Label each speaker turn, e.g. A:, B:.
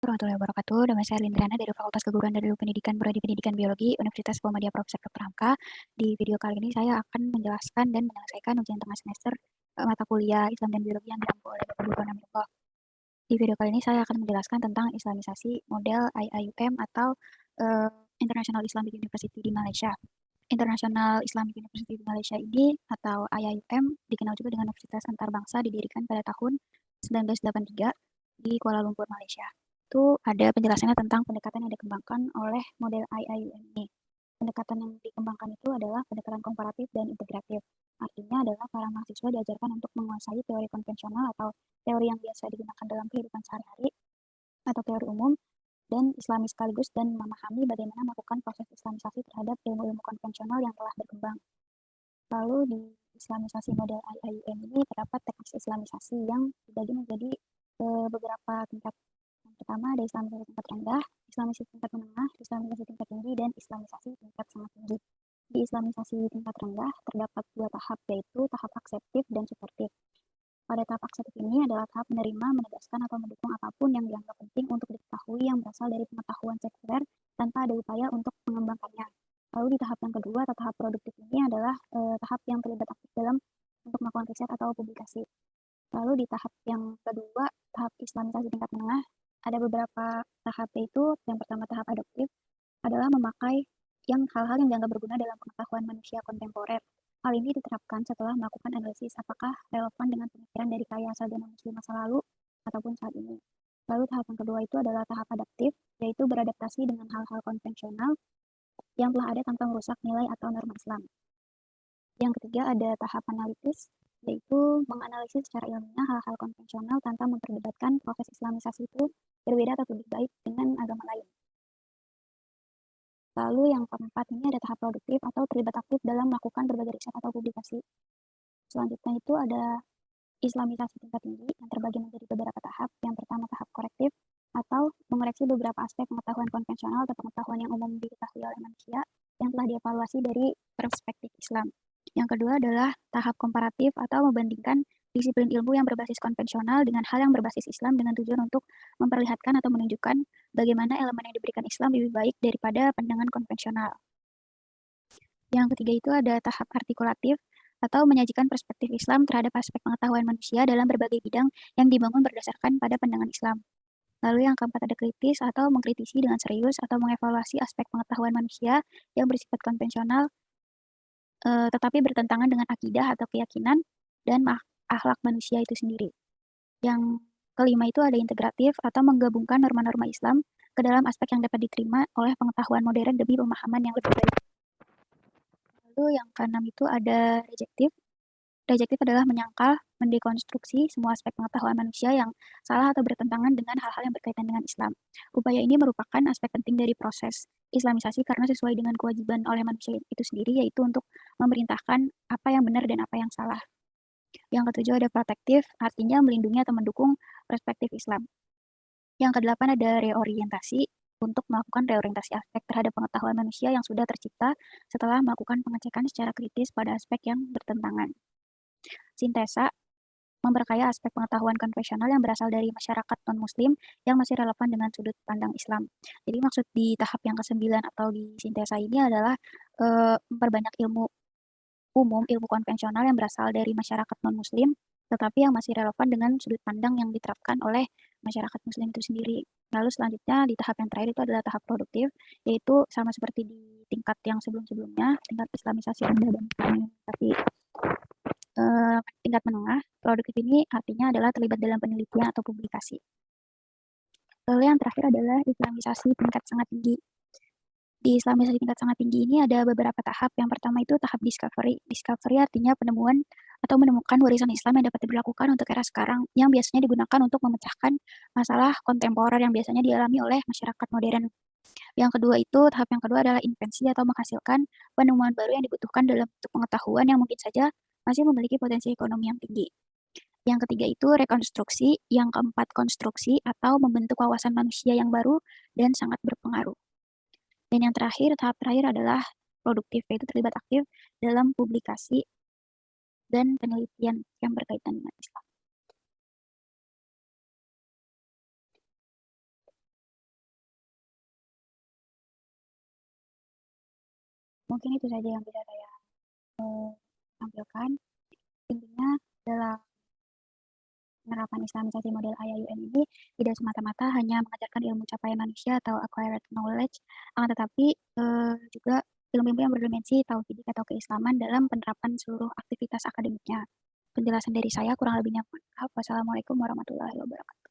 A: Warahmatullahi wabarakatuh. Nama saya Lindrana dari Fakultas Keguruan dan Ilmu Pendidikan Prodi Pendidikan Biologi Universitas Muhammadiyah Profesor Dr. Hamka. Di video kali ini saya akan menjelaskan dan menyelesaikan ujian tengah semester mata kuliah Islam dan Biologi yang diampu oleh Bapak Dr. Namirullah. Di video kali ini saya akan menjelaskan tentang Islamisasi model IIUM atau International Islamic University di Malaysia. International Islamic University di Malaysia ini atau IIUM dikenal juga dengan Universitas Antarbangsa, didirikan pada tahun 1983 di Kuala Lumpur, Malaysia. Itu ada penjelasannya tentang pendekatan yang dikembangkan oleh model IIUM ini. Pendekatan yang dikembangkan itu adalah pendekatan komparatif dan integratif. Artinya adalah para mahasiswa diajarkan untuk menguasai teori konvensional atau teori yang biasa digunakan dalam kehidupan sehari-hari atau teori umum, dan Islami sekaligus, dan memahami bagaimana melakukan proses islamisasi terhadap ilmu-ilmu konvensional yang telah berkembang. Lalu di Islamisasi model IIUM ini terdapat teknik islamisasi yang dibagi menjadi beberapa tingkat. Yang pertama ada Islamisasi tingkat rendah, Islamisasi tingkat menengah, Islamisasi tingkat tinggi, dan Islamisasi tingkat sangat tinggi. Di Islamisasi tingkat rendah terdapat dua tahap, yaitu tahap akseptif dan suportif. Pada tahap akseptif ini adalah tahap menerima, menegaskan, atau mendukung apapun yang dianggap penting untuk diketahui yang berasal dari pengetahuan sekuler tanpa ada upaya untuk mengembangkannya. Lalu di tahap yang kedua atau tahap produktif ini adalah tahap yang terlibat aktif dalam untuk melakukan riset atau publikasi. Lalu di tahap yang kedua, tahap islamisasi tingkat menengah, ada beberapa tahap, yaitu yang pertama tahap adoptif adalah memakai hal-hal yang dianggap berguna dalam pengetahuan manusia kontemporer. Hal ini diterapkan setelah melakukan analisis apakah relevan dengan pemikiran dari kaya sarjana muslim masa lalu ataupun saat ini. Lalu tahap yang kedua itu adalah tahap adaptif, yaitu beradaptasi dengan hal-hal konvensional yang telah ada tanpa merusak nilai atau norma Islam. Yang ketiga ada tahap analitis, yaitu menganalisis secara ilmiah hal-hal konvensional tanpa memperdebatkan proses islamisasi itu berbeda atau lebih baik dengan agama lain. Lalu yang keempat ini ada tahap produktif atau terlibat aktif dalam melakukan berbagai riset atau publikasi. Selanjutnya itu ada Islamisasi tingkat tinggi yang terbagi menjadi beberapa tahap. Yang pertama tahap korektif atau mengoreksi beberapa aspek pengetahuan konvensional atau pengetahuan yang umum diketahui oleh manusia yang telah dievaluasi dari perspektif Islam. Yang kedua adalah tahap komparatif atau membandingkan disiplin ilmu yang berbasis konvensional dengan hal yang berbasis Islam dengan tujuan untuk memperlihatkan atau menunjukkan bagaimana elemen yang diberikan Islam lebih baik daripada pandangan konvensional. Yang ketiga itu ada tahap artikulatif atau menyajikan perspektif Islam terhadap aspek pengetahuan manusia dalam berbagai bidang yang dibangun berdasarkan pada pandangan Islam. Lalu yang keempat ada kritis atau mengkritisi dengan serius atau mengevaluasi aspek pengetahuan manusia yang bersifat konvensional tetapi bertentangan dengan akidah atau keyakinan dan akhlak manusia itu sendiri. Yang kelima itu ada integratif atau menggabungkan norma-norma Islam ke dalam aspek yang dapat diterima oleh pengetahuan modern demi pemahaman yang lebih baik. Lalu yang keenam itu ada rejektif. Rejektif adalah menyangkal, mendekonstruksi semua aspek pengetahuan manusia yang salah atau bertentangan dengan hal-hal yang berkaitan dengan Islam. Upaya ini merupakan aspek penting dari proses islamisasi karena sesuai dengan kewajiban oleh manusia itu sendiri, yaitu untuk memerintahkan apa yang benar dan apa yang salah. Yang ketujuh ada protektif, artinya melindungi atau mendukung perspektif Islam. Yang kedelapan ada reorientasi, untuk melakukan reorientasi aspek terhadap pengetahuan manusia yang sudah tercipta setelah melakukan pengecekan secara kritis pada aspek yang bertentangan. Sintesa, memperkaya aspek pengetahuan konvensional yang berasal dari masyarakat non-muslim yang masih relevan dengan sudut pandang Islam. Jadi maksud di tahap yang ke-9 atau di sintesa ini adalah memperbanyak ilmu umum, ilmu konvensional yang berasal dari masyarakat non-muslim, tetapi yang masih relevan dengan sudut pandang yang diterapkan oleh masyarakat muslim itu sendiri. Lalu selanjutnya di tahap yang terakhir itu adalah tahap produktif, yaitu sama seperti di tingkat yang sebelum-sebelumnya, tingkat islamisasi rendah dan tapi tingkat menengah. Produktif ini artinya adalah terlibat dalam penelitian atau publikasi. Lalu yang terakhir adalah islamisasi tingkat sangat tinggi. Di islamisasi tingkat sangat tinggi ini ada beberapa tahap. Yang pertama itu tahap discovery. Discovery artinya penemuan atau menemukan warisan Islam yang dapat diberlakukan untuk era sekarang, yang biasanya digunakan untuk memecahkan masalah kontemporer yang biasanya dialami oleh masyarakat modern. Yang kedua itu, tahap yang kedua adalah invensi atau menghasilkan penemuan baru yang dibutuhkan dalam bentuk pengetahuan yang mungkin saja masih memiliki potensi ekonomi yang tinggi. Yang ketiga itu rekonstruksi, yang keempat konstruksi atau membentuk wawasan manusia yang baru dan sangat berpengaruh. Dan yang terakhir, tahap terakhir adalah produktif, yaitu terlibat aktif dalam publikasi dan penelitian yang berkaitan dengan Islam. Mungkin itu saja yang bisa saya tampilkan. Intinya dalam penerapan Islamisasi model IAIN ini tidak semata-mata hanya mengajarkan ilmu capaian manusia atau acquired knowledge, akan tetapi juga ilmu-ilmu yang berdimensi tauhidik atau keislaman dalam penerapan seluruh aktivitas akademiknya. Penjelasan dari saya kurang lebihnya mohon maaf. Wassalamualaikum warahmatullahi wabarakatuh.